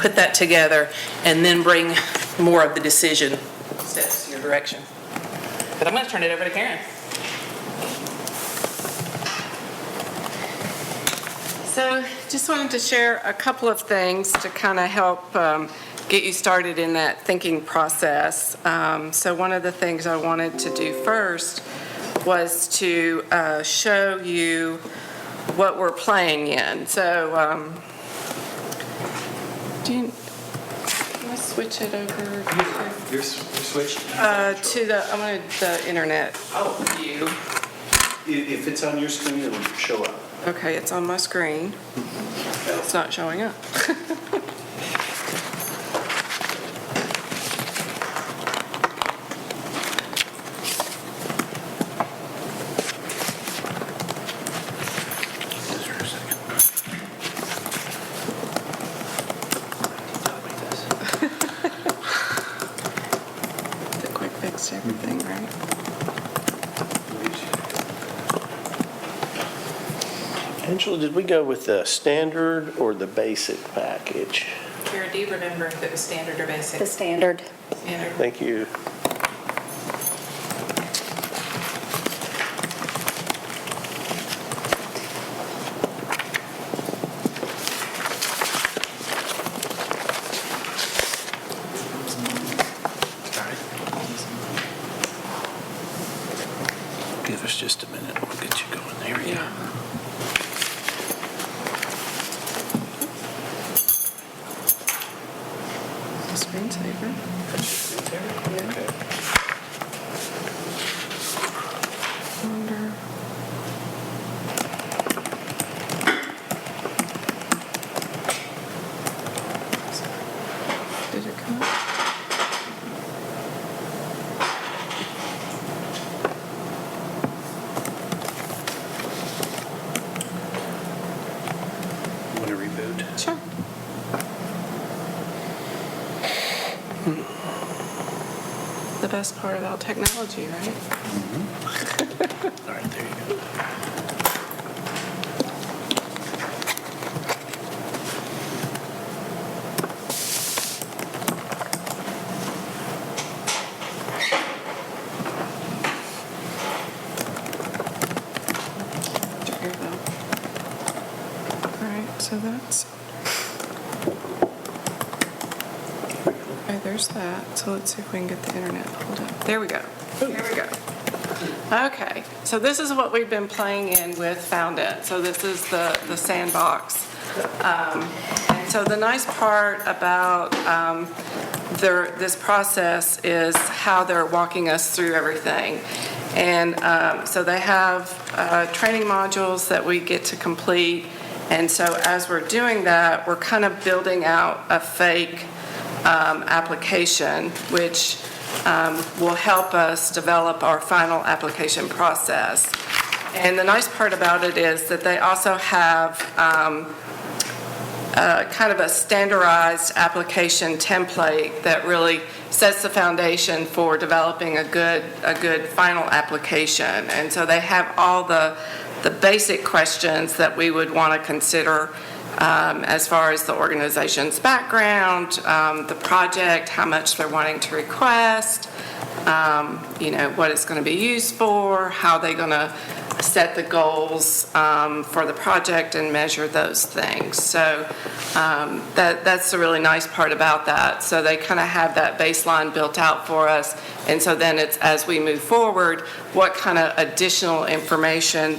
put that together, and then bring more of the decision steps to your direction. But I'm going to turn it over to Karen. So just wanted to share a couple of things to kind of help get you started in that thinking process. So one of the things I wanted to do first was to show you what we're playing in. So can I switch it over You're switched? to the internet view? If it's on your screen, it'll show up. Okay, it's on my screen. It's not showing up. The quick fix everything, right? Angela, did we go with the standard or the basic package? Kara, do you remember if it was standard or basic? The standard. Standard. Thank you. Give us just a minute. We'll get you going. There we go. Screensaver. Yeah. Okay. Wonder. Did it come up? Want to reboot? Sure. The best part about technology, right? All right, there you go. There you go. All right, so that's. Okay, there's that. So let's see if we can get the internet pulled up. There we go. Here we go. Okay, so this is what we've been playing in with Foundit. So this is the sandbox. And so the nice part about this process is how they're walking us through everything. And so they have training modules that we get to complete. And so as we're doing that, we're kind of building out a fake application, which will help us develop our final application process. And the nice part about it is that they also have kind of a standardized application template that really sets the foundation for developing a good final application. And so they have all the basic questions that we would want to consider as far as the organization's background, the project, how much they're wanting to request, what it's going to be used for, how they're going to set the goals for the project and measure those things. So that's the really nice part about that. So they kind of have that baseline built out for us. And so then it's, as we move forward, what kind of additional information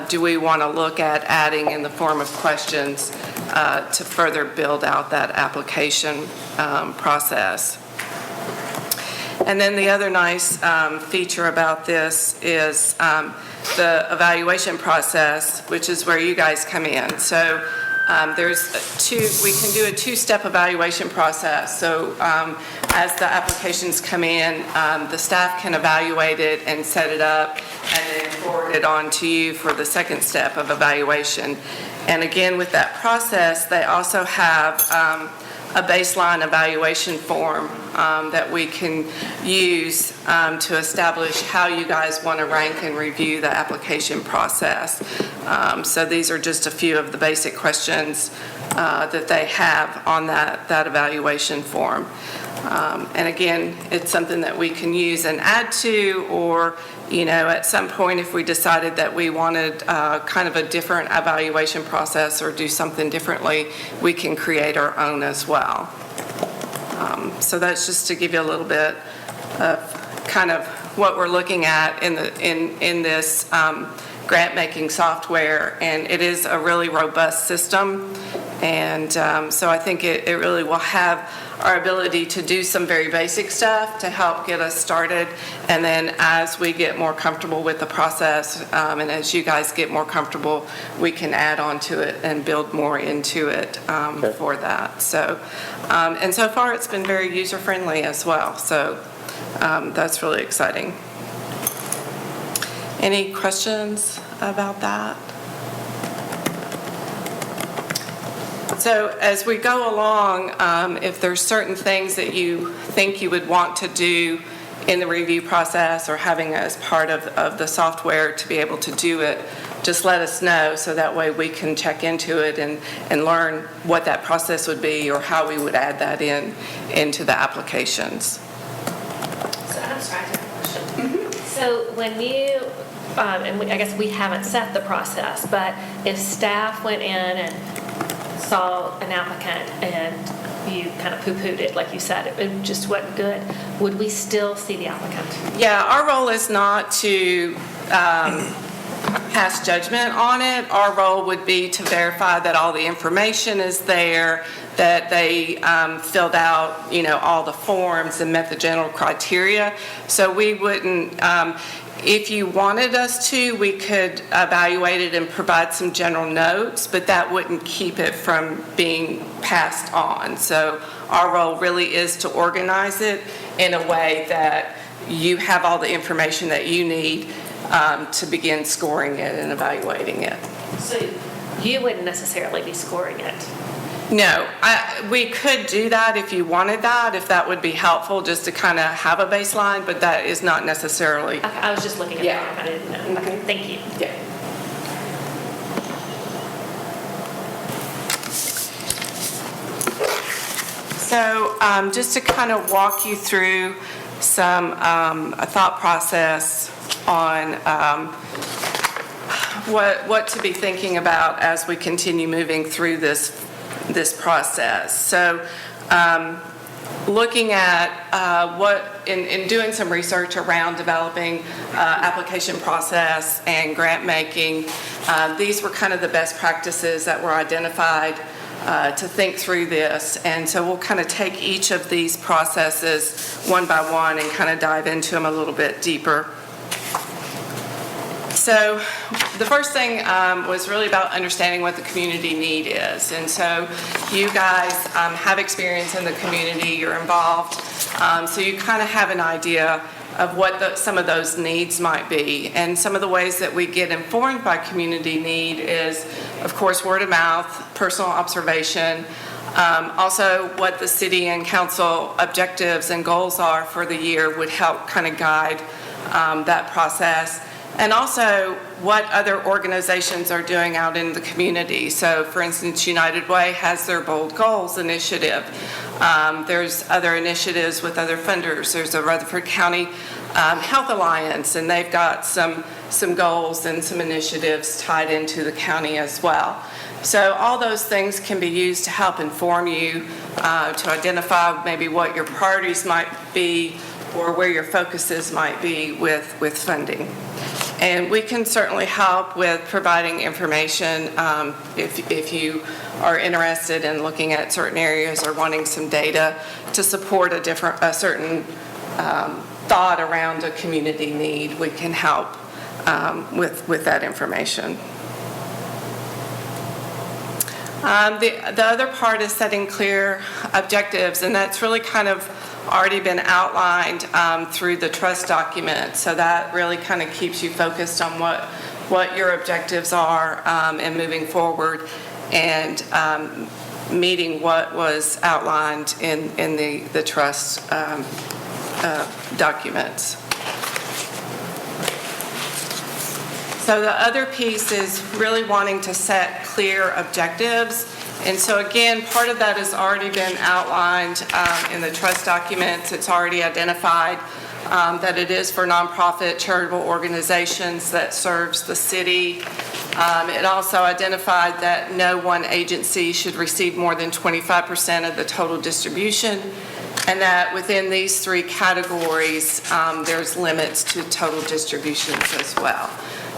do we want to look at adding in the form of questions to further build out that application process. And then the other nice feature about this is the evaluation process, which is where you guys come in. So we can do a two-step evaluation process. So as the applications come in, the staff can evaluate it and set it up and then forward it on to you for the second step of evaluation. And again, with that process, they also have a baseline evaluation form that we can use to establish how you guys want to rank and review the application process. So these are just a few of the basic questions that they have on that evaluation form. And again, it's something that we can use and add to, or, at some point, if we decided that we wanted kind of a different evaluation process or do something differently, we can create our own as well. So that's just to give you a little bit of kind of what we're looking at in this grant-making software, and it is a really robust system. And so I think it really will have our ability to do some very basic stuff to help get us started. And then as we get more comfortable with the process, and as you guys get more comfortable, we can add on to it and build more into it for that. So, and so far it's been very user-friendly as well. So that's really exciting. Any questions about that? So as we go along, if there's certain things that you think you would want to do in the review process or having as part of the software to be able to do it, just let us know so that way we can check into it and learn what that process would be or how we would add that into the applications. So I'm sorry, I have a question. So when you, I guess we haven't set the process, but if staff went in and saw an applicant and you kind of poo-pooed it, like you said, it just wasn't good, would we still see the applicant? Yeah, our role is not to pass judgment on it. Our role would be to verify that all the information is there, that they filled out, all the forms and met the general criteria. So we wouldn't, if you wanted us to, we could evaluate it and provide some general notes, but that wouldn't keep it from being passed on. So our role really is to organize it in a way that you have all the information that you need to begin scoring it and evaluating it. So you wouldn't necessarily be scoring it? No, we could do that if you wanted that, if that would be helpful, just to kind of have a baseline, but that is not necessarily. Okay, I was just looking at Yeah. the form, I didn't know. Okay, thank you. Yeah. So just to kind of walk you through a thought process on what to be thinking about as we continue moving through this process. So looking at in doing some research around developing application process and grant making, these were kind of the best practices that were identified to think through this. And so we'll kind of take each of these processes one by one and kind of dive into them a little bit deeper. So the first thing was really about understanding what the community need is. And so you guys have experience in the community, you're involved, so you kind of have an idea of what some of those needs might be. And some of the ways that we get informed by community need is, of course, word of mouth, personal observation, also what the city and council objectives and goals are for the year would help kind of guide that process. And also what other organizations are doing out in the community. So for instance, United Way has their Bold Goals initiative. There's other initiatives with other funders. There's a Rutherford County Health Alliance, and they've got some goals and some initiatives tied into the county as well. So all those things can be used to help inform you to identify maybe what your priorities might be or where your focuses might be with funding. And we can certainly help with providing information if you are interested in looking at certain areas or wanting some data to support a certain thought around a community need. We can help with that information. The other part is setting clear objectives, and that's really kind of already been outlined through the trust document. So that really kind of keeps you focused on what your objectives are and moving forward and meeting what was outlined in the trust documents. So the other piece is really wanting to set clear objectives And so again, part of that has already been outlined in the trust documents. It's already identified that it is for nonprofit charitable organizations that serves the city. It also identified that no one agency should receive more than 25% of the total distribution, and that within these three categories, there's limits to total distributions as well.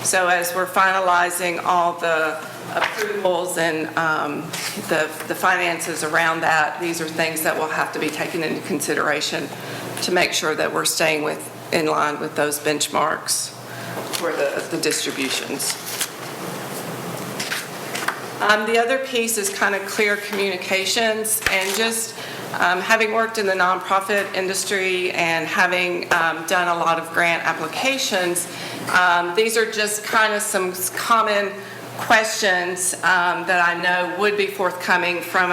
So as we're finalizing all the approvals and the finances around that, these are things that will have to be taken into consideration to make sure that we're staying in line with those benchmarks for the distributions. The other piece is kind of clear communications, and just having worked in the nonprofit industry and having done a lot of grant applications, these are just kind of some common questions that I know would be forthcoming from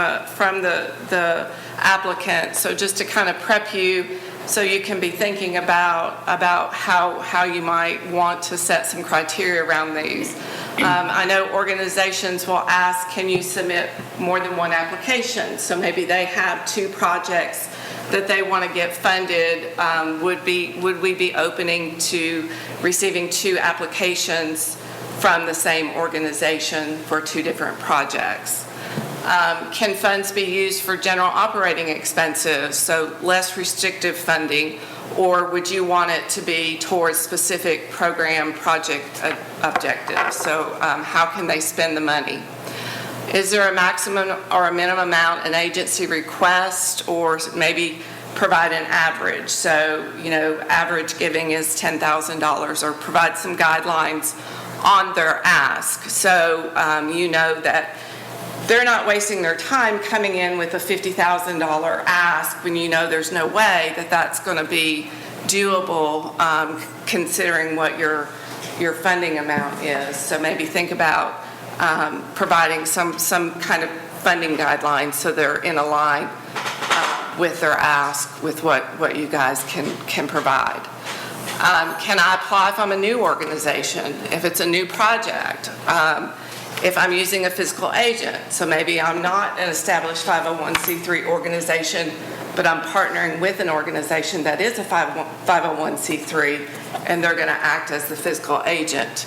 the applicant. So just to kind of prep you so you can be thinking about how you might want to set some criteria around these. I know organizations will ask, can you submit more than one application? So maybe they have two projects that they want to get funded. Would we be opening to receiving two applications from the same organization for two different projects? Can funds be used for general operating expenses, so less restrictive funding, or would you want it to be towards specific program project objectives? So how can they spend the money? Is there a maximum or a minimum amount an agency requests, or maybe provide an average? So, average giving is $10,000, or provide some guidelines on their ask. So that they're not wasting their time coming in with a $50,000 ask when there's no way that that's going to be doable, considering what your funding amount is. So maybe think about providing some kind of funding guidelines so they're in a line with their ask with what you guys can provide. Can I apply if I'm a new organization, if it's a new project? If I'm using a physical agent, so maybe I'm not an established 501c3 organization, but I'm partnering with an organization that is a 501c3, and they're going to act as the physical agent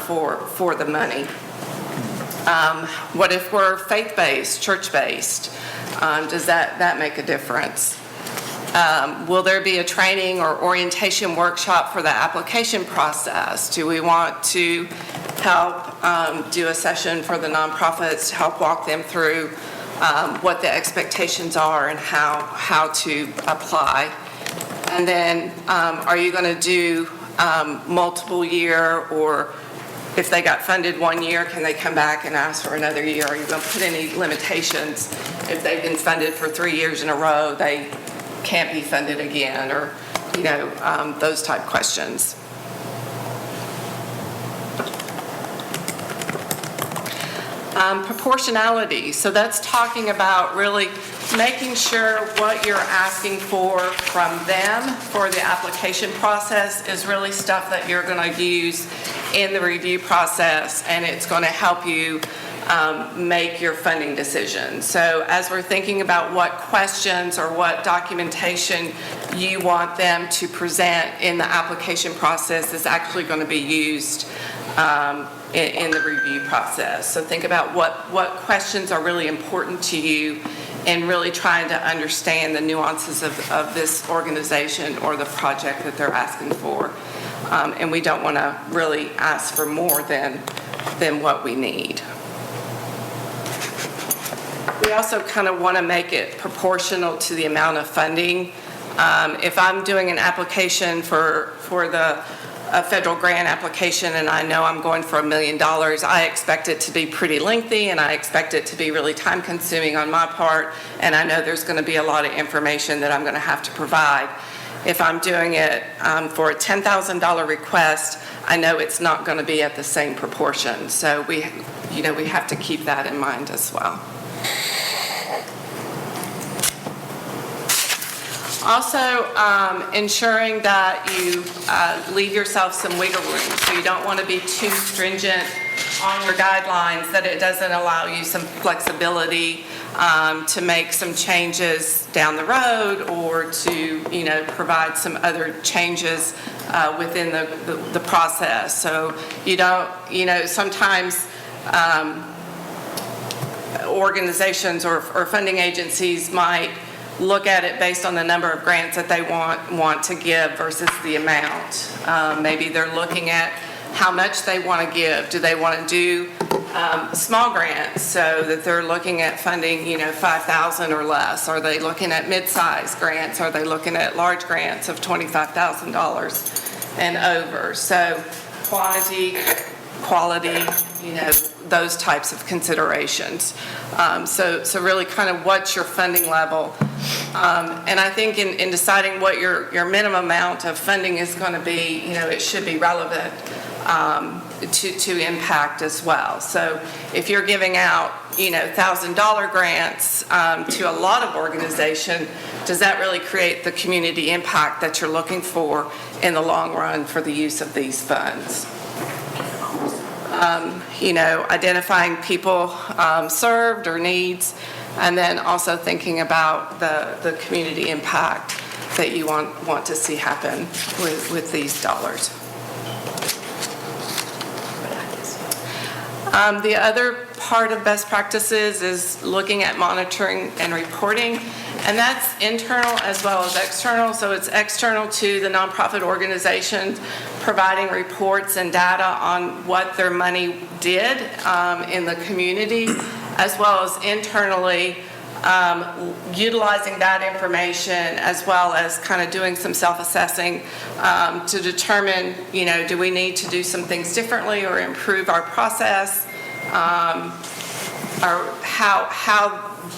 for the money. What if we're faith-based, church-based? Does that make a difference? Will there be a training or orientation workshop for the application process? Do we want to help do a session for the nonprofits to help walk them through what the expectations are and how to apply? And then are you going to do multiple year, or if they got funded 1 year, can they come back and ask for another year? Are you going to put any limitations? If they've been funded for 3 years in a row, they can't be funded again, or those type questions. Proportionality, so that's talking about really making sure what you're asking for from them for the application process is really stuff that you're going to use in the review process, and it's going to help you make your funding decision. So as we're thinking about what questions or what documentation you want them to present in the application process is actually going to be used in the review process. So think about what questions are really important to you, and really trying to understand the nuances of this organization or the project that they're asking for. And we don't want to really ask for more than what we need. We also kind of want to make it proportional to the amount of funding. If I'm doing an application for a federal grant application and I know I'm going for $1 million, I expect it to be pretty lengthy, and I expect it to be really time consuming on my part, and I know there's going to be a lot of information that I'm going to have to provide. If I'm doing it for a $10,000 request, I know it's not going to be at the same proportion. So we have to keep that in mind as well. Also, ensuring that you leave yourself some wiggle room. So you don't want to be too stringent on your guidelines, that it doesn't allow you some flexibility to make some changes down the road, or to, provide some other changes within the process. So you don't, sometimes organizations or funding agencies might look at it based on the number of grants that they want to give versus the amount. Maybe they're looking at how much they want to give. Do they want to do small grants, so that they're looking at funding, $5,000 or less? Are they looking at mid-sized grants? Are they looking at large grants of $25,000 and over? So quantity, quality, those types of considerations. So really kind of what's your funding level? And I think in deciding what your minimum amount of funding is going to be, it should be relevant to impact as well. So if you're giving out, $1,000 grants to a lot of organization, does that really create the community impact that you're looking for in the long run for the use of these funds? Identifying people served or needs, and then also thinking about the community impact that you want to see happen with these dollars. The other part of best practices is looking at monitoring and reporting, and that's internal as well as external. So it's external to the nonprofit organizations, providing reports and data on what their money did in the community, as well as internally utilizing that information, as well as kind of doing some self-assessing to determine, do we need to do some things differently or improve our process, or how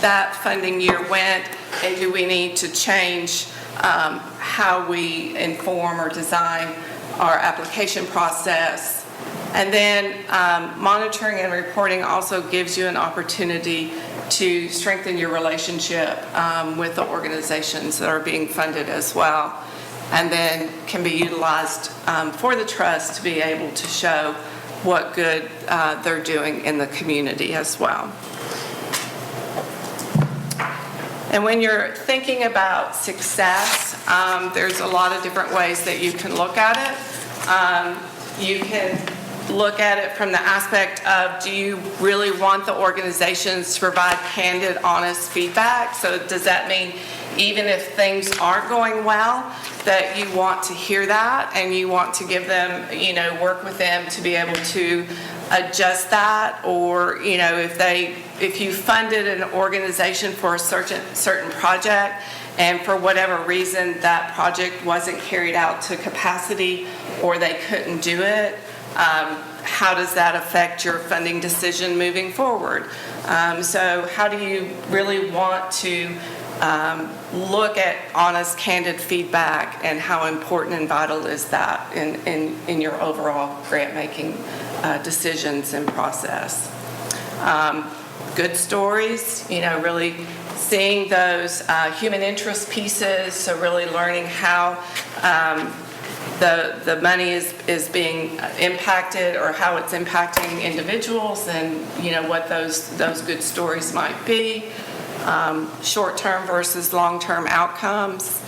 that funding year went, and do we need to change how we inform or design our application process. And then monitoring and reporting also gives you an opportunity to strengthen your relationship with the organizations that are being funded as well, and then can be utilized for the trust to be able to show what good they're doing in the community as well. And when you're thinking about success, there's a lot of different ways that you can look at it. You can look at it from the aspect of, do you really want the organizations to provide candid, honest feedback? So does that mean even if things aren't going well, that you want to hear that and you want to give them, work with them to be able to adjust that? Or, if you funded an organization for a certain project, and for whatever reason that project wasn't carried out to capacity, or they couldn't do it, how does that affect your funding decision moving forward? So how do you really want to look at honest, candid feedback, and how important and vital is that in your overall grant-making decisions and process? Good stories, really seeing those human interest pieces, so really learning how the money is being impacted, or how it's impacting individuals, and what those good stories might be. Short-term versus long-term outcomes.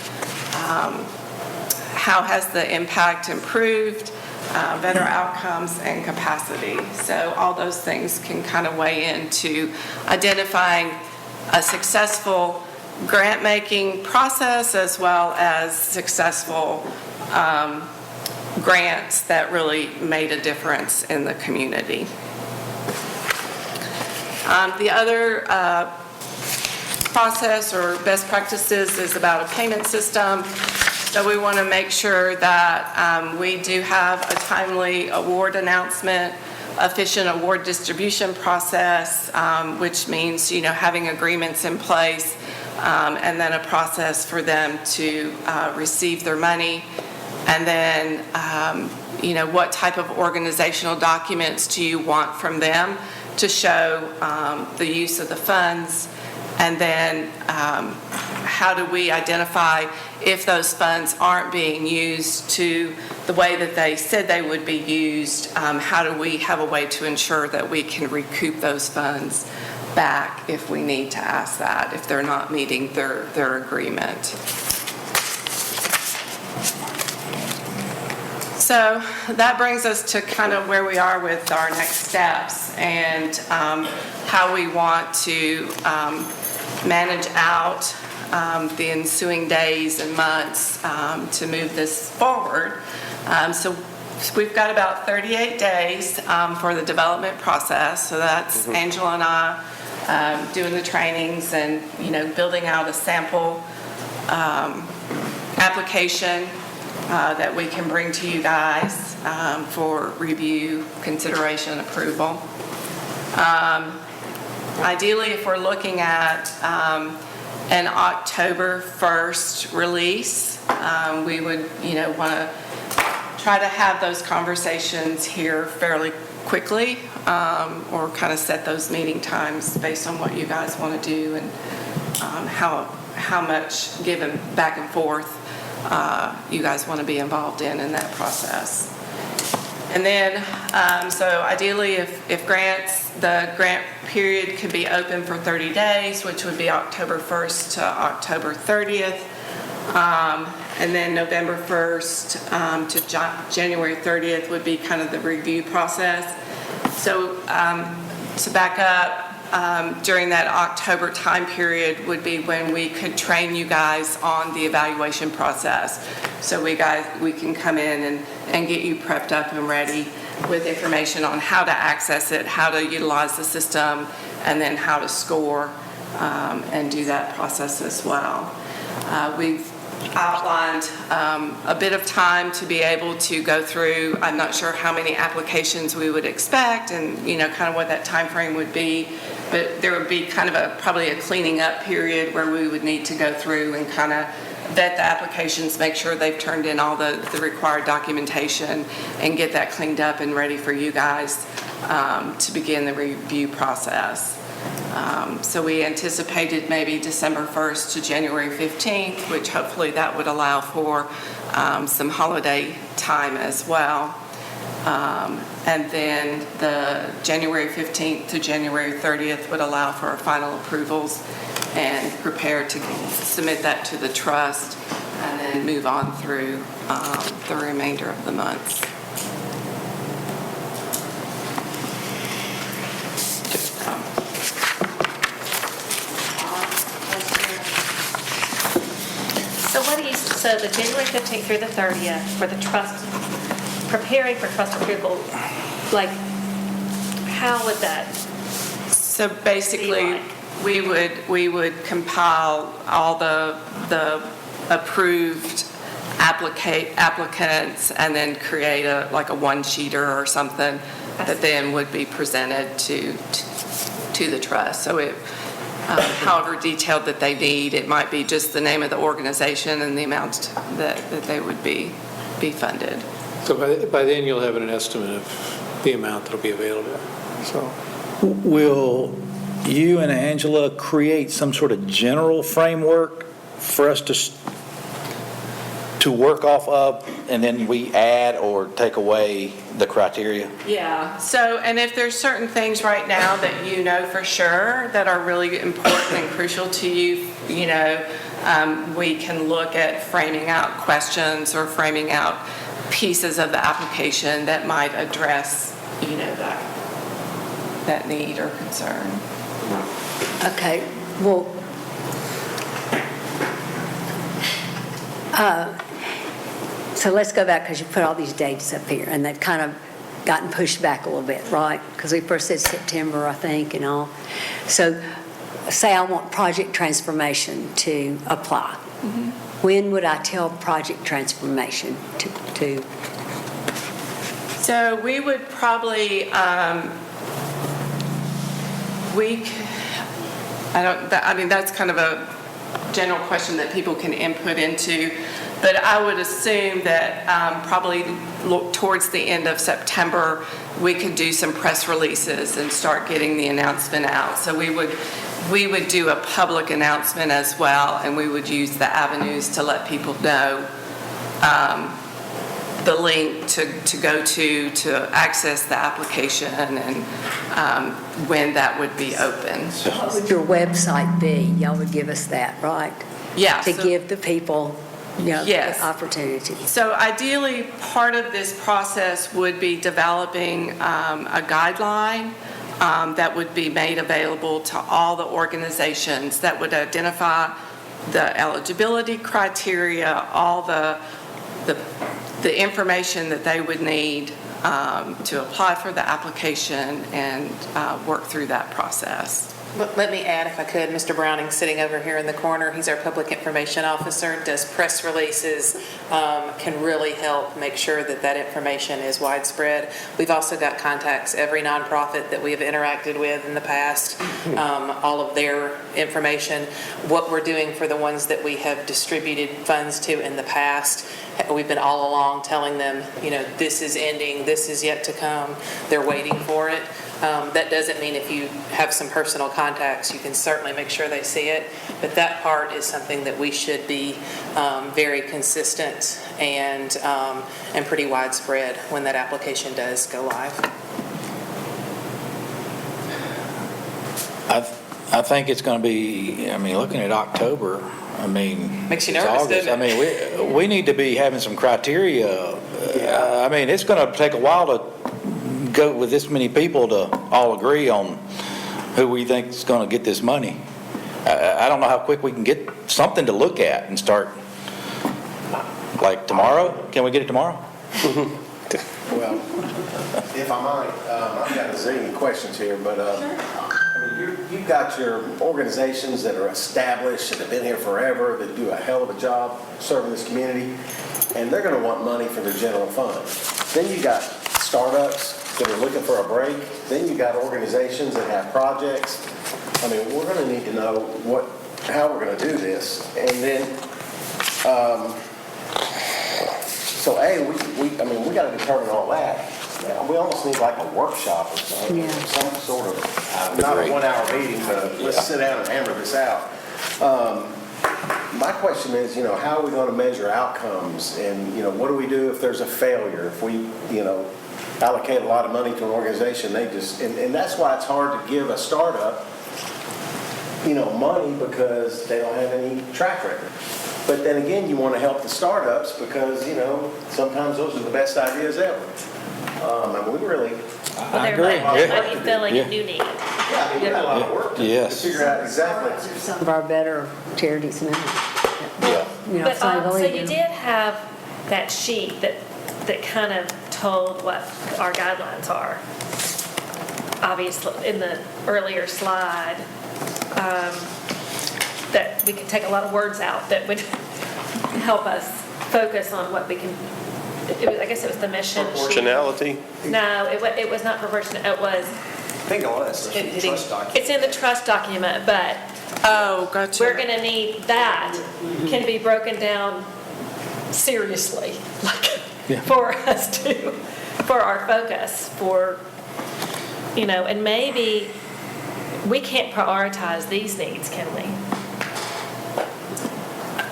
How has the impact improved? Better outcomes and capacity. So all those things can kind of weigh into identifying a successful grant-making process, as well as successful grants that really made a difference in the community. The other process or best practices is about a payment system. So we want to make sure that we do have a timely award announcement, efficient award distribution process, which means, having agreements in place, and then a process for them to receive their money. And then, what type of organizational documents do you want from them to show the use of the funds? And then how do we identify if those funds aren't being used to the way that they said they would be used? How do we have a way to ensure that we can recoup those funds back if we need to ask that, if they're not meeting their agreement? So that brings us to kind of where we are with our next steps and how we want to manage out the ensuing days and months to move this forward. So we've got about 38 days for the development process. So that's Angela and I doing the trainings and, building out a sample application that we can bring to you guys for review, consideration, approval. Ideally, if we're looking at an October 1st release, we would, want to try to have those conversations here fairly quickly, or kind of set those meeting times based on what you guys want to do and how much given back and forth you guys want to be involved in that process. And then, so ideally, if the grant period could be open for 30 days, which would be October 1st to October 30th, and then November 1st to January 30th would be kind of the review process. So to back up, during that October time period would be when we could train you guys on the evaluation process. So we can come in and get you prepped up and ready with information on how to access it, how to utilize the system, and then how to score and do that process as well. We've outlined a bit of time to be able to go through. I'm not sure how many applications we would expect and kind of what that time frame would be, but there would be kind of probably a cleaning up period where we would need to go through and kind of vet the applications, make sure they've turned in all the required documentation and get that cleaned up and ready for you guys to begin the review process. So we anticipated maybe December 1st to January 15th, which hopefully that would allow for some holiday time as well. And then the January 15th to January 30th would allow for our final approvals and prepare to submit that to the trust and then move on through the remainder of the months. So the January 15th through the 30th for the trust, preparing for trust approval, like, how would that? So basically, we would compile all the approved applicants and then create a one-sheeter or something that then would be presented to the trust. So it, however detailed that they need, it might be just the name of the organization and the amount that they would be funded. So by then you'll have an estimate of the amount that'll be available. So Will you and Angela create some sort of general framework for us to work off of, and then we add or take away the criteria? Yeah, so, and if there's certain things right now that you know for sure that are really important and crucial to you, we can look at framing out questions or framing out pieces of the application that might address, that need or concern. Okay, well, so let's go back, because you put all these dates up here, and they've kind of gotten pushed back a little bit, right? Because we first said September, I think, and all. So say I want project transformation to apply. Mm-hmm. When would I tell project transformation to? So we would probably, that's kind of general question that people can input into. But I would assume that probably towards the end of September, we could do some press releases and start getting the announcement out. So we would do a public announcement as well, and we would use the avenues to let people know the link to go to access the application and when that would be open. What would your website be? Y'all would give us that, right? Yeah. To so- give the people, Yes. the opportunity. So ideally, part of this process would be developing a guideline that would be made available to all the organizations that would identify the eligibility criteria, all the information that they would need to apply for the application and work through that process. Let me add, if I could, Mr. Browning, sitting over here in the corner, he's our public information officer, does press releases, can really help make sure that that information is widespread. We've also got contacts, every nonprofit that we have interacted with in the past, all of their information. What we're doing for the ones that we have distributed funds to in the past, we've been all along telling them, this is ending, this is yet to come, they're waiting for it. That doesn't mean if you have some personal contacts, you can certainly make sure they see it, but that part is something that we should be very consistent and pretty widespread when that application does go live. I think it's going to be, looking at October, Makes you it's nervous, August. doesn't it? We need to be having some criteria. It's going to take a while to go with this many people to all agree on who we think is going to get this money. I don't know how quick we can get something to look at and start, like tomorrow? Can we get it tomorrow? Well, if I might, I've got a zillion questions here, but you've got your organizations that are established, that have been here forever, that do a hell of a job serving this community, and they're going to want money for their general fund. Then you got startups that are looking for a break. Then you got organizations that have projects. We're going to need to know how we're going to do this, and then. So we got to determine all that. We almost need like a workshop or something, Yeah. some sort of, not a 1 hour meeting, but let's sit down and hammer this out. My question is, how are we going to measure outcomes, and what do we do if there's a failure? If we, allocate a lot of money to an organization, and that's why it's hard to give a startup, money because they don't have any track record. But then again, you want to help the startups because, sometimes those are the best ideas ever. We really, I agree. What you feel like you do need. we got a lot of work to Yes. figure out exactly. Some of our better charities now. Yeah. But, so believe you in did have that sheet that kind of told what our guidelines are. Obviously, in the earlier slide, that we could take a lot of words out that would help us focus on what we can, I guess it was the mission sheet. Proportionality? No, it was not proportional, it was, I think all that's the trust document. it's in the trust document, but Oh, gotcha. we're gonna need that, can be broken down seriously, Yeah. for us to, for our focus, and maybe we can't prioritize these needs, can we?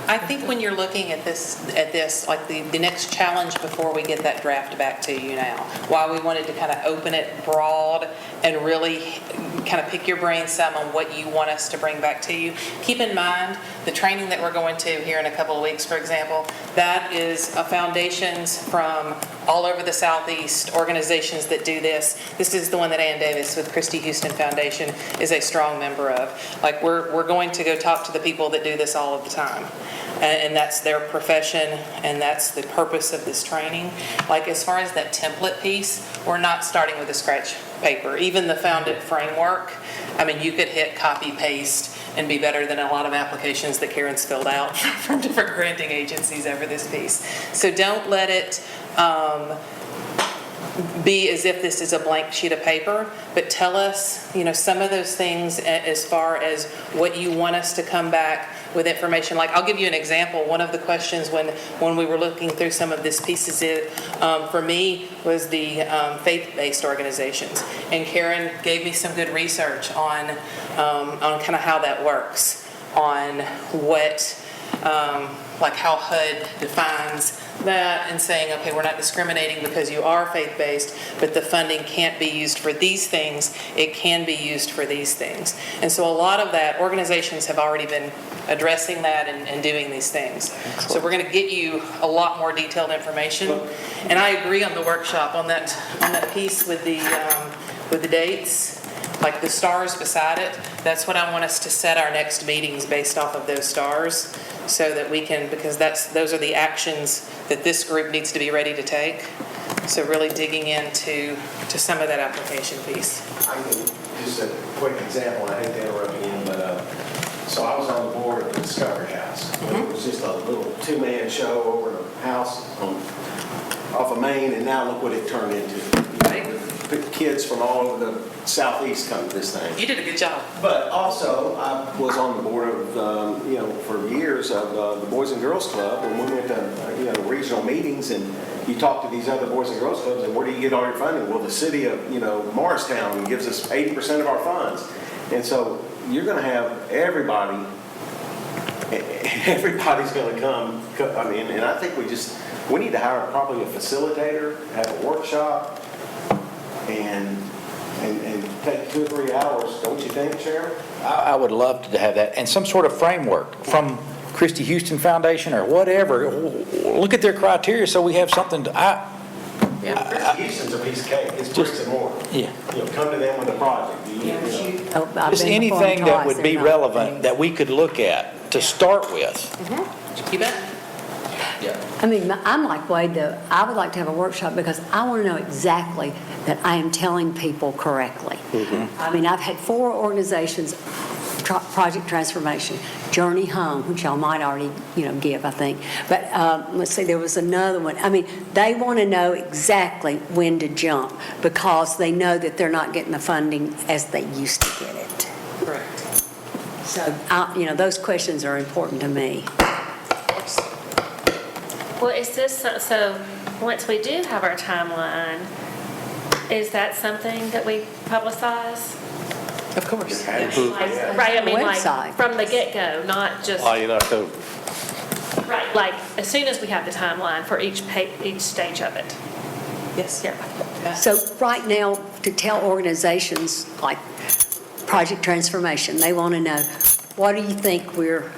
I think when you're looking at this, like the next challenge before we get that draft back to you now, why we wanted to kind of open it broad and really kind of pick your brain some on what you want us to bring back to you. Keep in mind, the training that we're going to here in a couple of weeks, for example, that is foundations from all over the Southeast, organizations that do this. This is the one that Ann Davis with Christy Houston Foundation is a strong member of. Like we're going to go talk to the people that do this all of the time. And that's their profession, and that's the purpose of this training. Like as far as that template piece, we're not starting with a scratch paper. Even the Found It framework, you could hit copy paste and be better than a lot of applications that Karen's filled out from different granting agencies over this piece. So don't let it be as if this is a blank sheet of paper, but tell us, some of those things as far as what you want us to come back with information. Like, I'll give you an example. One of the questions when we were looking through some of these pieces, for me, was the faith-based organizations. And Karen gave me some good research on kind of how that works, on what, like how HUD defines that, and saying, okay, we're not discriminating because you are faith-based, but the funding can't be used for these things, it can be used for these things. And so a lot of that, organizations have already been addressing that and doing these things. So we're going to get you a lot more detailed information. And I agree on the workshop, on that piece with the dates, like the stars beside it. That's what I want us to set our next meetings based off of those stars, so that we can, because those are the actions that this group needs to be ready to take. So really digging into some of that application piece. I can, just a quick example, I hate to interrupt you, but, so I was on the board of the Discovery House. It was just a little two-man show over at a house off of Main, and now look what it turned into. The kids from all over the southeast come to this thing. You did a good job. But also, I was on the board of, for years of the Boys and Girls Club, and we went to, regional meetings, and you talk to these other Boys and Girls Clubs, and where do you get all your funding? Well, the city of, Morristown gives us 80% of our funds. And so you're going to have everybody's going to come, and I think we need to hire probably a facilitator, have a workshop, and take 2 or 3 hours, don't you think, Sharon? I would love to have that, and some sort of framework from Christie Houston Foundation or whatever. Look at their criteria so we have something to, Christie Houston's a piece of cake, it's bricks and mortar. Yeah. Come to them with a project. Oh, I've just been before anything that twice, would be they're not relevant things. that we could look at to start with. You bet. I mean, I'm like Wade, though. I would like to have a workshop because I want to know exactly that I am telling people correctly. I mean, I've had 4 organizations, Project Transformation, Journey Home, which y'all might already, give, I think. But let's see, there was another one. I mean, they want to know exactly when to jump because they know that they're not getting the funding as they used to get it. Correct. So, those questions are important to me. Well, is this, so once we do have our timeline, is that something that we publicize? Of course. Like, right, I mean, Website. like, from the get-go, not just, All you have to, right, like, as soon as we have the timeline for each stage of it. Yes. Yeah. So right now, to tell organizations like Project Transformation, they want to know, what do you think we're...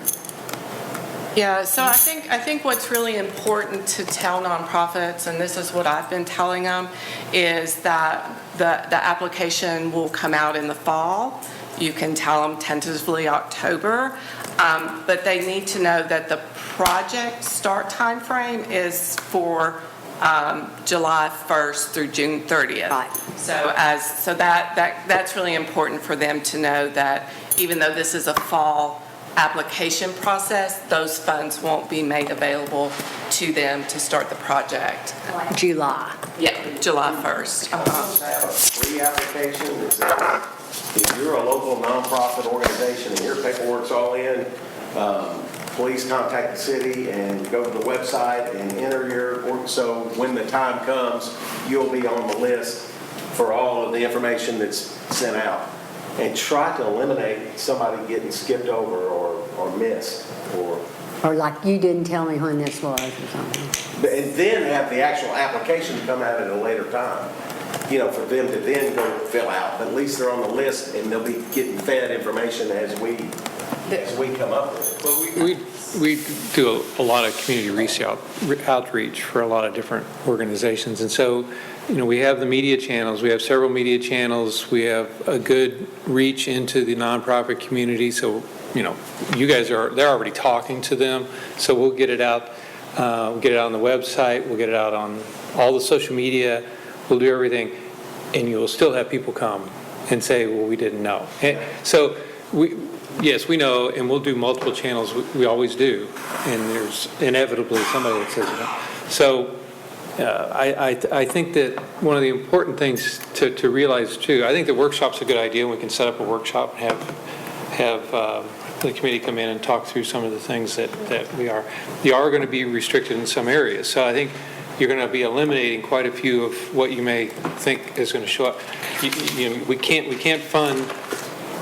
Yeah, so I think what's really important to tell nonprofits, and this is what I've been telling them, is that the application will come out in the fall. You can tell them tentatively October, but they need to know that the project start timeframe is for July 1st through June 30th. Right. So that's really important for them to know, that even though this is a fall application process, those funds won't be made available to them to start the project. July. Yeah, July 1st. Have a free application. If you're a local nonprofit organization and your paperwork's all in, please contact the city and go to the website and enter so when the time comes, you'll be on the list for all of the information that's sent out. And try to eliminate somebody getting skipped over or missed, Or like, you didn't tell me when this was or something. and then have the actual application come out at a later time, for them to then go fill out. But at least they're on the list and they'll be getting fed information as we come up with it. well, we do a lot of community outreach for a lot of different organizations. And so, we have the media channels. We have several media channels. We have a good reach into the nonprofit community. So, you guys they're already talking to them. So we'll get it out. We'll get it out on the website. We'll get it out on all the social media. We'll do everything. And you'll still have people come and say, well, we didn't know. And so yes, we know, and we'll do multiple channels. We always do. And there's inevitably somebody that says no. So I think that one of the important things to realize too, I think the workshop's a good idea. We can set up a workshop and have the committee come in and talk through some of the things that we are. You are going to be restricted in some areas. So I think you're going to be eliminating quite a few of what you may think is going to show up. We can't fund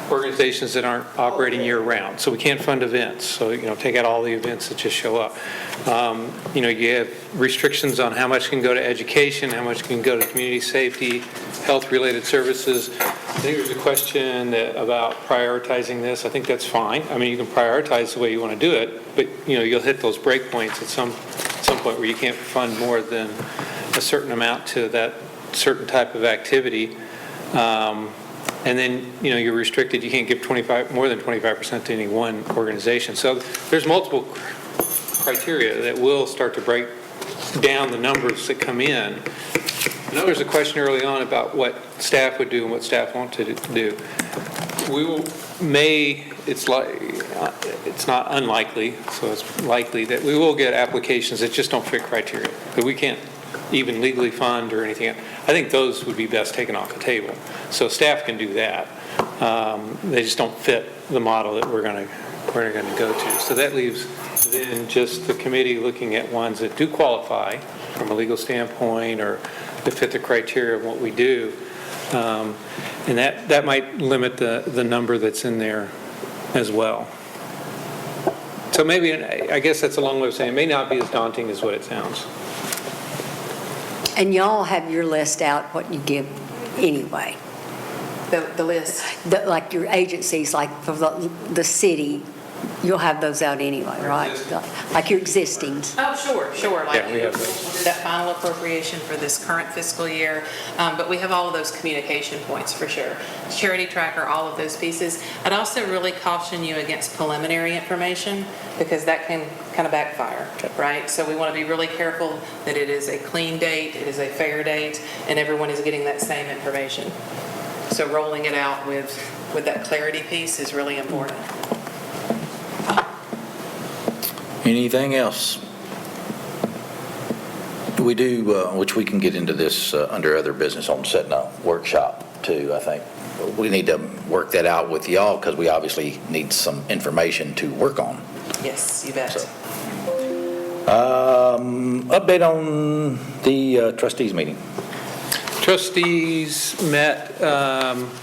organizations that aren't operating year-round. So we can't fund events. So, take out all the events that just show up. You have restrictions on how much can go to education, how much can go to community safety, health-related services. I think there's a question about prioritizing this. I think that's fine. I mean, you can prioritize the way you want to do it, but, you'll hit those break points at some point where you can't fund more than a certain amount to that certain type of activity. And then, you're restricted, you can't give more than 25% to any one organization. So there's multiple criteria that will start to break down the numbers that come in. I know there's a question early on about what staff would do and what staff want to do. It's not unlikely, so it's likely that we will get applications that just don't fit criteria, that we can't even legally fund or anything. I think those would be best taken off the table. So staff can do that. They just don't fit the model that we're going to go to. So that leaves then just the committee looking at ones that do qualify from a legal standpoint or that fit the criteria of what we do. And that might limit the number that's in there as well. So maybe, I guess that's a long way of saying it may not be as daunting as what it sounds. And y'all have your list out, what you give anyway. The list. Like your agencies, like for the city, you'll have those out anyway, right? Like your existings. Oh, sure. Like, Yeah, we have we'll those. do that final appropriation for this current fiscal year, but we have all of those communication points for sure. Charity tracker, all of those pieces. I'd also really caution you against preliminary information because that can kind of backfire, right? So we want to be really careful that it is a clean date, it is a fair date, and everyone is getting that same information. So rolling it out with that clarity piece is really important. Anything else? We do, which we can get into this under other business on setting a workshop too, I think. We need to work that out with y'all because we obviously need some information to work on. Yes, you bet. So, update on the trustees meeting. Trustees met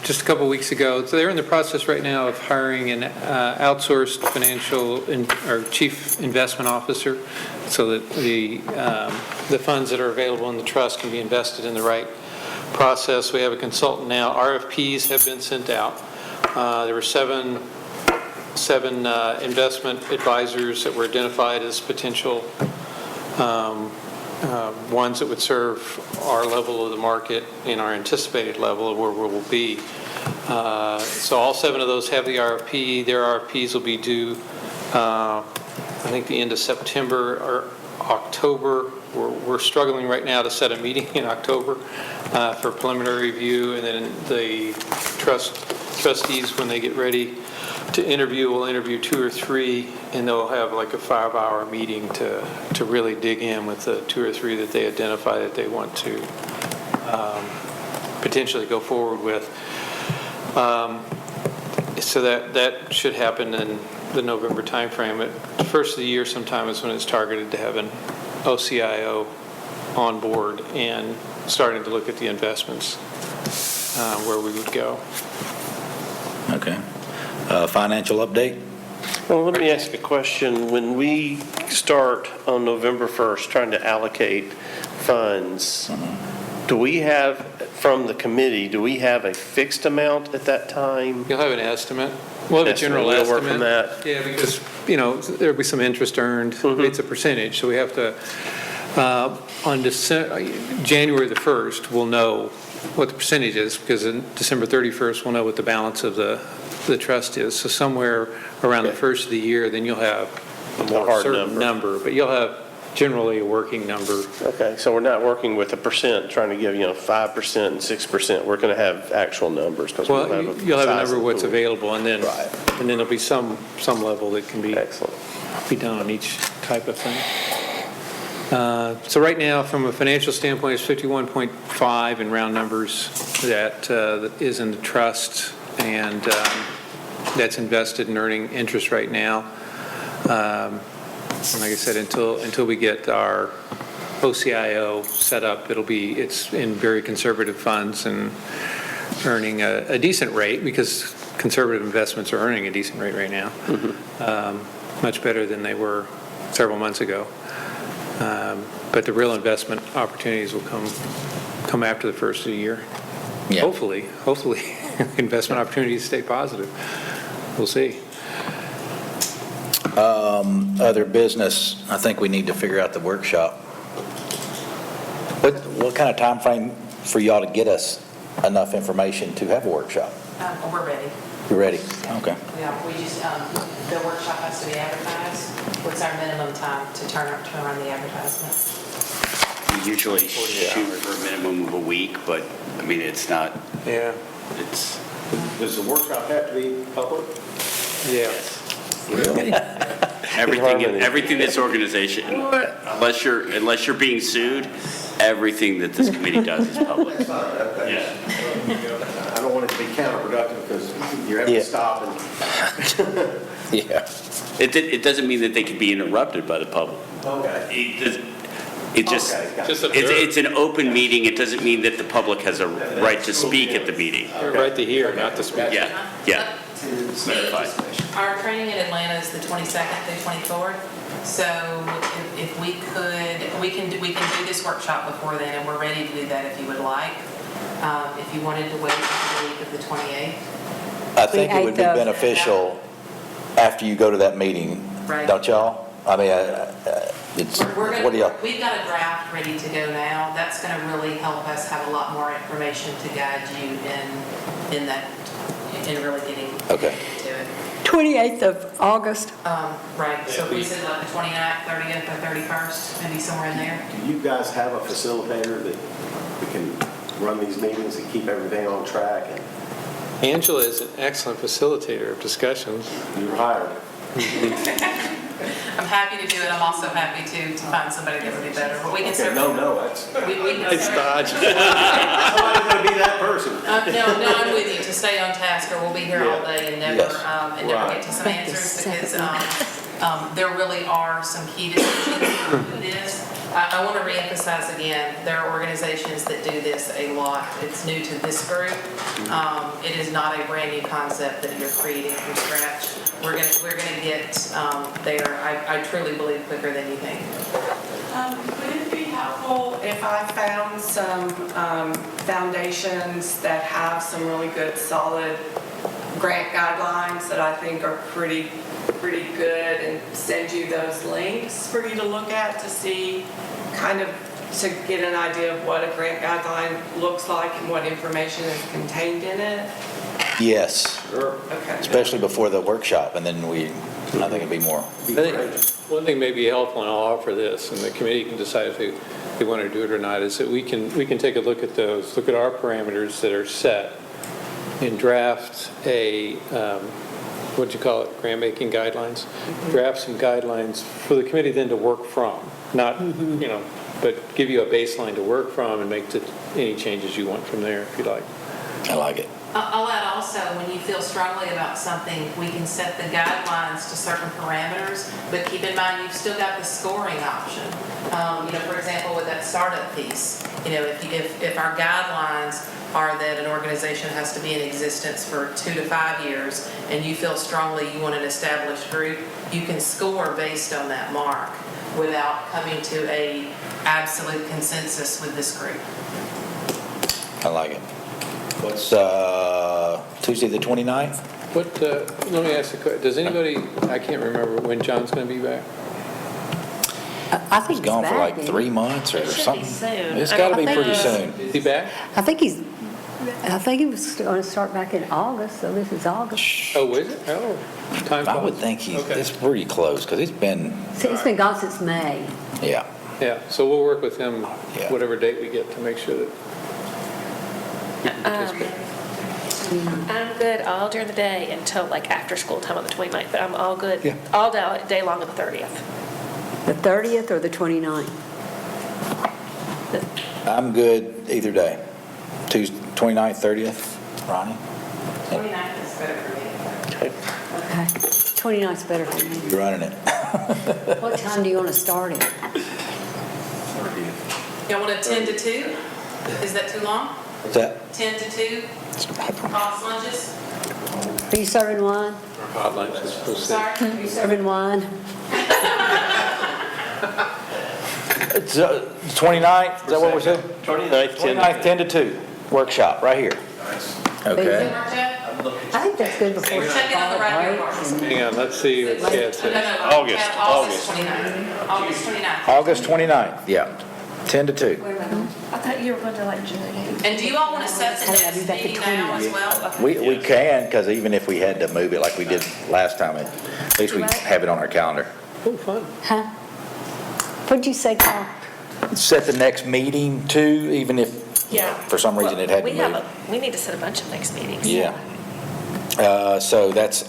just a couple weeks ago. So they're in the process right now of hiring an outsourced or chief investment officer so that the funds that are available in the trust can be invested in the right process. We have a consultant now. RFPs have been sent out. There were seven investment advisors that were identified as potential ones that would serve our level of the market and our anticipated level of where we'll be. So all 7 of those have the RFP. Their RFPs will be due, I think, the end of September or October. We're struggling right now to set a meeting in October for preliminary review, and then the trustees, when they get ready to interview, will interview 2 or 3, and they'll have like a 5-hour meeting to really dig in with the 2 or 3 that they identify that they want to potentially go forward with. So that should happen in the November timeframe. At the first of the year sometime is when it's targeted to have an OCIO on board and starting to look at the investments where we would go. Okay. Financial update? Well, let me ask a question. When we start on November 1st trying to allocate funds, do we have, from the committee, do we have a fixed amount at that time? You'll have an estimate. We'll have a general We'll estimate. work from that. Yeah, because, there'll be some interest earned. It's a percentage, so we have to, on January the 1st, we'll know what the percentage is, because on December 31st, we'll know what the balance of the trust is. So somewhere around the first of the year, then you'll have a more hard certain number, but you'll have generally a working number. Okay, so we're not working with a percent, trying to give, 5% and 6%. We're going to have actual numbers. Because Well, you'll have a number of what's pool. available, and then there'll be some level that can be Excellent. be done on each type of thing. So right now, from a financial standpoint, it's 51.5 in round numbers that is in the trust, and that's invested and earning interest right now. And like I said, until we get our OCIO set up, it's in very conservative funds and earning a decent rate, because conservative investments are earning a decent rate right now. Much better than they were several months ago. But the real investment opportunities will come after the first of the year. Yeah. Hopefully, investment opportunities stay positive. We'll see. Other business, I think we need to figure out the workshop. What kind of time frame for y'all to get us enough information to have a workshop? We're ready. You ready? Okay. Yeah, we just, the workshop has to be advertised. What's our minimum time to turn around the advertisement? We usually shoot for a minimum of a week, but, I mean, it's not, Yeah. it's, Does the workshop have to be public? Yeah. Really? everything this organization, unless you're being sued, everything that this committee does is public. Yeah. I don't want it to be counterproductive because you're having Yeah. to stop and. Yeah. It doesn't mean that they can be interrupted by the public. Okay. It just, Okay, got it. Just observe. it's an open meeting. It doesn't mean that the public has a right to speak at the meeting. Right to hear, not to speak. Yeah. Clarified. Our training in Atlanta is the 22nd through 24th. So if we could, we can do this workshop before then, and we're ready to do that if you would like. If you wanted to wait until the week of the 28th. I think it would be 28th of- beneficial after you go to that meeting, Right. don't y'all? I mean, it's, We're what do y'all? gonna, we've got a draft ready to go now. That's going to really help us have a lot more information to guide you in that, in really getting Okay. to it. 28th of August. Right, so if we said like the 29th, 30th, or 31st, maybe somewhere in there. Do you guys have a facilitator that can run these meetings and keep everything on track? And Angela is an excellent facilitator of discussions. you're hired. I'm happy to do it. I'm also happy to find somebody that would be better, but we can Okay, certainly. no, that's, We can It's Dodge. I'm going to be that person. No, I'm with you, to stay on task, or we'll be here all day and never, Yes. and never get to some answers, because there really are some key decisions to this. I want to reemphasize again, there are organizations that do this a lot. It's new to this group. It is not a brand-new concept that you're creating from scratch. We're gonna get there, I truly believe, quicker than you think. Would it be helpful if I found some foundations that have some really good, solid grant guidelines that I think are pretty good, and send you those links for you to look at to see, kind of to get an idea of what a grant guideline looks like and what information is contained in it? Yes, Okay. especially before the workshop, and then I think it'd be more. I think one thing may be helpful, and I'll offer this, and the committee can decide if they want to do it or not, is that we can take a look at those, look at our parameters that are set, and draft what'd you call it, grant-making guidelines? Draft some guidelines for the committee then to work from, not, but give you a baseline to work from and make any changes you want from there, if you like. I like it. I'll add also, when you feel strongly about something, we can set the guidelines to certain parameters, but keep in mind, you've still got the scoring option. For example, with that startup piece, if our guidelines are that an organization has to be in existence for 2 to 5 years, and you feel strongly you want an established group, you can score based on that mark without coming to a absolute consensus with this group. I like it. What's Tuesday the 29th? Let me ask you a question. Does anybody, I can't remember when John's going to be back? I think He's gone for back, like 3 months or It should be something. soon. It's I got to mean, be I pretty think- soon. Is he back? I think he was going to start back in August, so this is August. Oh, is it? Oh, time I would flies. think Okay. it's pretty close, because it's been, It's been gone since May. yeah. Yeah, so we'll work with him, Yeah. whatever date we get, to make sure that he can participate. I'm good all during the day until like after school time on the 29th, but I'm all good Yeah. all day long on the 30th. The 30th or the 29th? I'm good either day. Tuesday, 29th, 30th, Ronnie? 29th is better for me. Okay. 29th's better for me. You're running it. What time do you want to start it? Y'all want a 10 to 2? Is that too long? What's that? 10 to 2? Box lunches? Are you serving wine? Hot lunch is supposed to. Sorry? Are you serving wine? It's 29th, is that what we said? 29th, 10. 29th, 10 to 2, workshop, right here. Okay. Mark Jeff? I think that's good before We're checking on the fall radio break. bars. Hang on, let's see what Chad No, says. no, August, August 29th. August 29th. August 29th, yeah, 10 to 2. I thought you were going to like June. And do you all want to set the How did I next do that to meeting now as 20? well? We can, because even if we had to move it like we did last time, at least we have it on our calendar. Oh, fun. Huh? What'd you say, Carl? Set the next meeting too, even if Yeah. for some reason it had to We have move. we need to set a bunch of next meetings. Yeah. So that's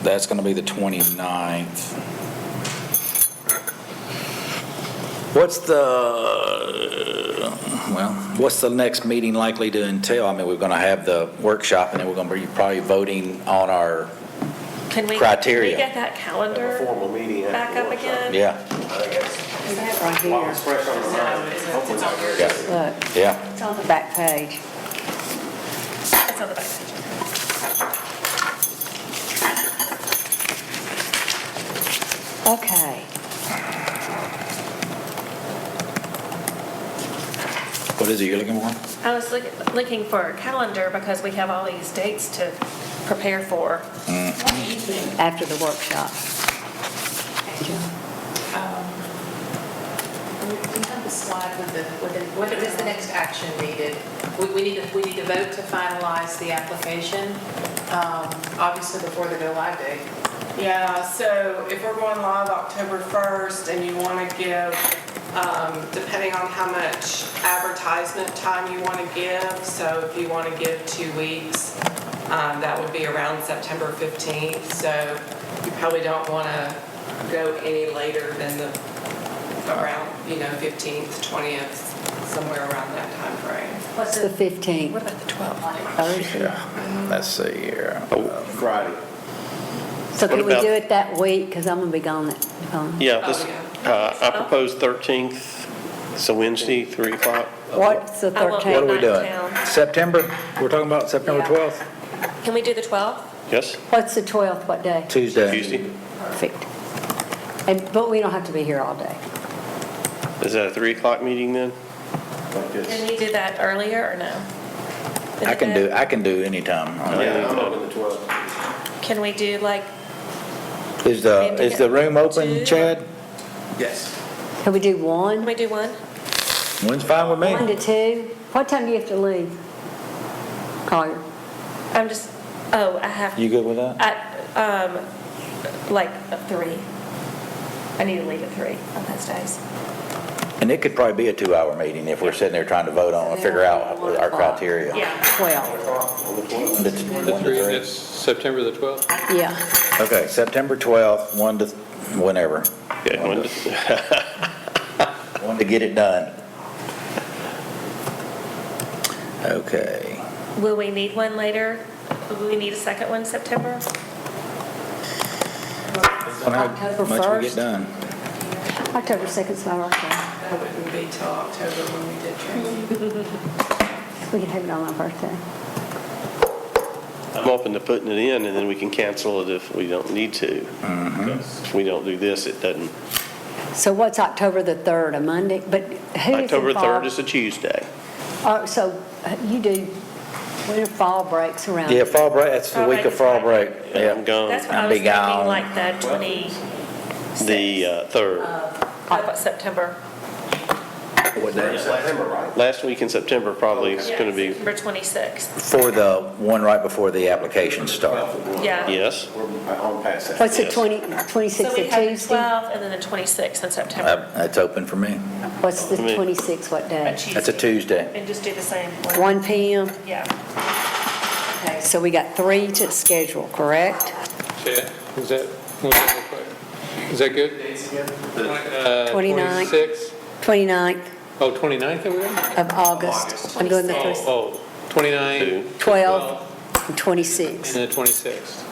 going to be the 29th. What's the next meeting likely to entail? I mean, we're going to have the workshop, and then we're going to be probably voting on our, Can we Criteria. get that calendar Formal meeting after back the up workshop. again? yeah, Right here. It's fresh on the mind. Hopefully not yours. yeah, Look, yeah. it's on the back page. It's on the back page. Okay. What is it you're looking for? I was looking for a calendar because we have all these dates to prepare for. After the workshop. We have the slide with what is the next action needed? We need to vote to finalize the application, obviously before the go live date. Yeah, so if we're going live October 1st and you want to give, depending on how much advertisement time you want to give, so if you want to give 2 weeks, that would be around September 15th. So you probably don't want to go any later than around, 15th, 20th, somewhere around that time frame. What's the 15th? What about the 12th? Thursday? Yeah, let's see here. Friday. So can we about- do it that week? Because I'm going to be gone that. Yeah, I propose 13th, it's a Wednesday, 3 o'clock. What's the I won't be What are 13th? we doing? Town. September? We're talking about September Yeah. 12th? Can we do the 12th? Yes, What's the 12th, what day? Tuesday. Tuesday. Perfect. But we don't have to be here all day. Is that a 3 o'clock meeting then? Like this. Can we do that earlier or no? I can do anytime. Yeah, I'm open the 12th. Can we do like, Is the room open, Two. Chad? Yes. Can we do can 1? we do 1? One's fine with 1 me. to 2? What time do you have to leave? Collier? I'm just, I have, You good with that? like 3. I need to leave at 3 on those days. And it could probably be a 2-hour meeting if we're sitting there trying to vote on and figure out our criteria. Yeah. 12. The 3, that's September the 12th? Yeah. Okay, September 12th, 1 to whenever. Okay, when to- 1 to get it done. Okay. Will we need one later? Will we need a second one in September? How October much we 1st? get done. October 2nd's my birthday. That wouldn't be till October when we did training. We can have it on my birthday. I'm open to putting it in, and then we can cancel it if we don't need to. Because if we don't do this, it doesn't. So what's October the 3rd, a Monday? But who is October involved? 3rd is a Tuesday. So you do, when are fall breaks around? Yeah, fall break, that's the week of fall break. Yeah, I'm Yeah. gone. That's what I'll I was be thinking, gone. like the 26th The 3rd. of September. What day? September, right? Last week in September probably is going to be, September 26th. For the one right before the applications start. Yeah. yes. We're on past that. What's the Yes. 26th So we of have the Tuesday? 12th and then the 26th in September. That's open for me. What's the I mean- 26th, what day? That's a Tuesday. And just do the same one. 1 PM? Yeah. Okay, so we got 3 to schedule, correct? Chad, is that good? 29th. 26th? 29th Oh, 29th are we on? of August. I'm doing the Oh, first, oh, 29th, 12th and and 26th. the 26th.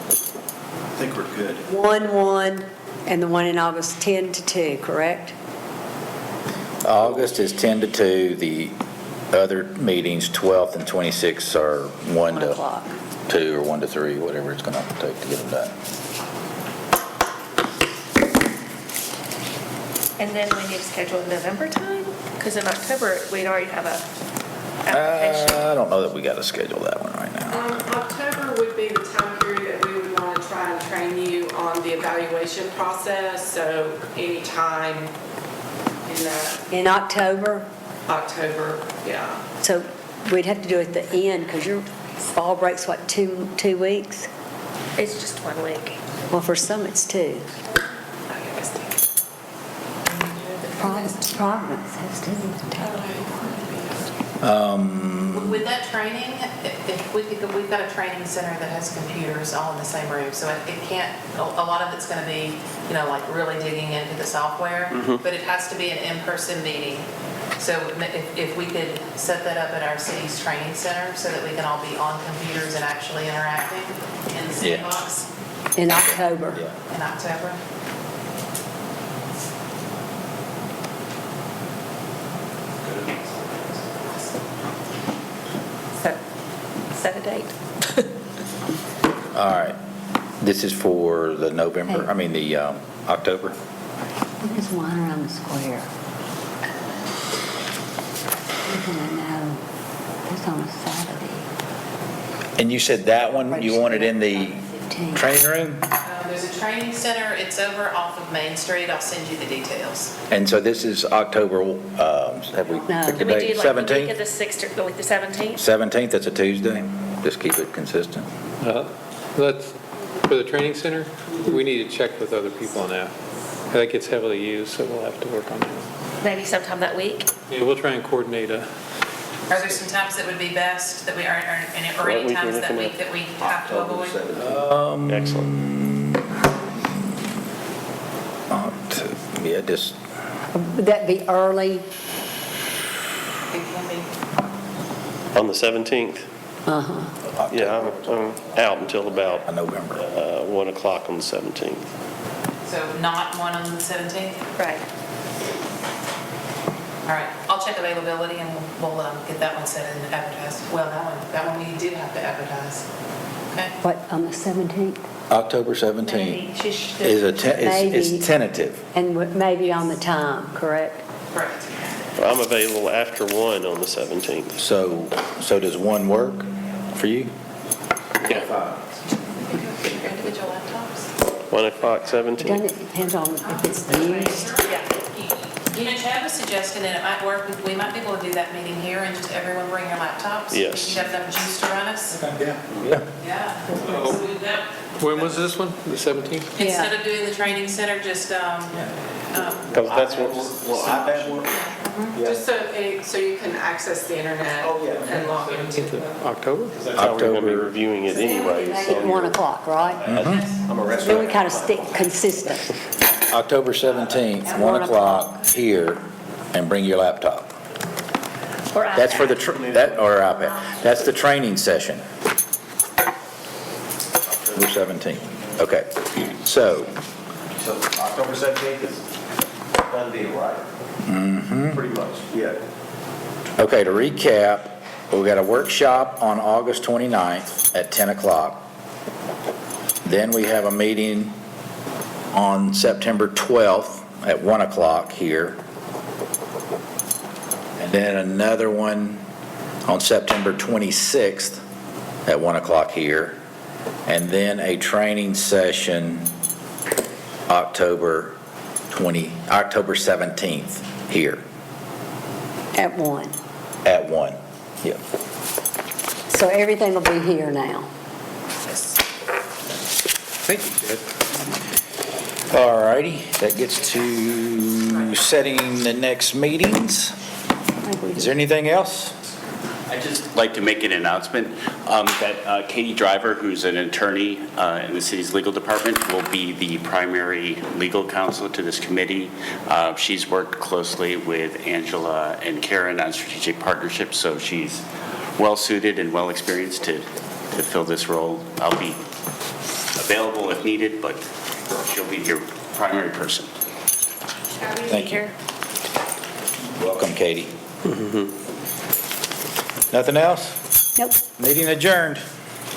think we're good. 1, and the one in August, 10 to 2, correct? August is 10 to 2. The other meetings, 12th and 26th, are 1 1 to o'clock. 2 or 1 to 3, whatever it's going to take to get them done. And then we need to schedule a November time? Because in October, we'd already have a application. I don't know that we got to schedule that one right now. October would be the time period that we would want to try and train you on the evaluation process, so anytime in that In October, October, yeah. so we'd have to do it at the end, because your fall break's what, 2 weeks? It's just 1 week. Well, for some, it's 2. Providence has 2. With that training, we've got a training center that has computers all in the same room, so it can't, a lot of it's going to be, like really digging into the software, but it has to be an in-person meeting. So if we could set that up at our city's training center so that we can all be on computers and actually interacting in the city Yeah. box In October. in October. So, set a date. All right. This is for the November, I mean, the October. There's one around the square. I know. It's on a Saturday. And you said that one, you want it in the 15. training room? There's a training center, it's over off of Main Street, I'll send you the details. And so this is October, have we No. picked a Can we do date? like the week 17th? of the 6th, like the 17th? 17th, that's a Tuesday. Just keep it consistent. Let's, for the training center, we need to check with other people on that. That gets heavily used, so we'll have to work on that. Maybe sometime that week? Yeah, we'll try and coordinate a, Are there some times that would be best that we aren't, or What any week are times you that looking week at? that we have to avoid? Excellent. Yeah, just, Would that be early? It can be. On the 17th? Uh-huh. Yeah, I'm out until about November. 1 o'clock on the 17th. So not one on the 17th? Right. All right, I'll check availability and we'll get that one set and advertised. Well, that one we do have to advertise. Okay? What, on the 17th? October Maybe. 17th She's- is Maybe. tentative. And maybe on the time, correct? Correct. I'm available after 1 on the 17th. So does 1 work for you? Yeah. Your individual laptops? 1 o'clock, 17th. Doesn't it depend on if it's used? Yeah. Chad was suggesting that it might work, we might be able to do that meeting here and just everyone bring your laptops. Yes. You have enough juice to run us? Yeah. Yeah. So we- that- when was this one? The 17th? Instead of doing the training center, just, Because that's what, Will iPad work? Just so you can access the internet Oh, yeah. and log into 17th the. of October? that's how we're going to be October. reviewing it anyway. At 1 o'clock, right? I'm a Then we restaurant. kind of stick consistent. October 17th, 1 o'clock here, and bring your laptop. Or That's for the, iPad. or iPad. That's the training session. October 17th. Okay. So, So October 17th is done deal, right? Mm-hmm. Pretty much, yeah. okay, to recap, we got a workshop on August 29th at 10 o'clock. Then we have a meeting on September 12th at 1 o'clock here. And then another one on September 26th at 1 o'clock here. And then a training session October 17th here At 1. at 1. Yeah. So everything will be here now. Thank you, Chad. All righty, that gets to setting the next meetings. Is there anything else? I'd just like to make an announcement that Katie Driver, who's an attorney in the city's legal department, will be the primary legal counsel to this committee. She's worked closely with Angela and Karen on strategic partnerships, so she's well-suited and well-experienced to fill this role. I'll be available if needed, but she'll be your primary person. Thank you. Welcome, Katie. Nothing else? Nope. Meeting adjourned.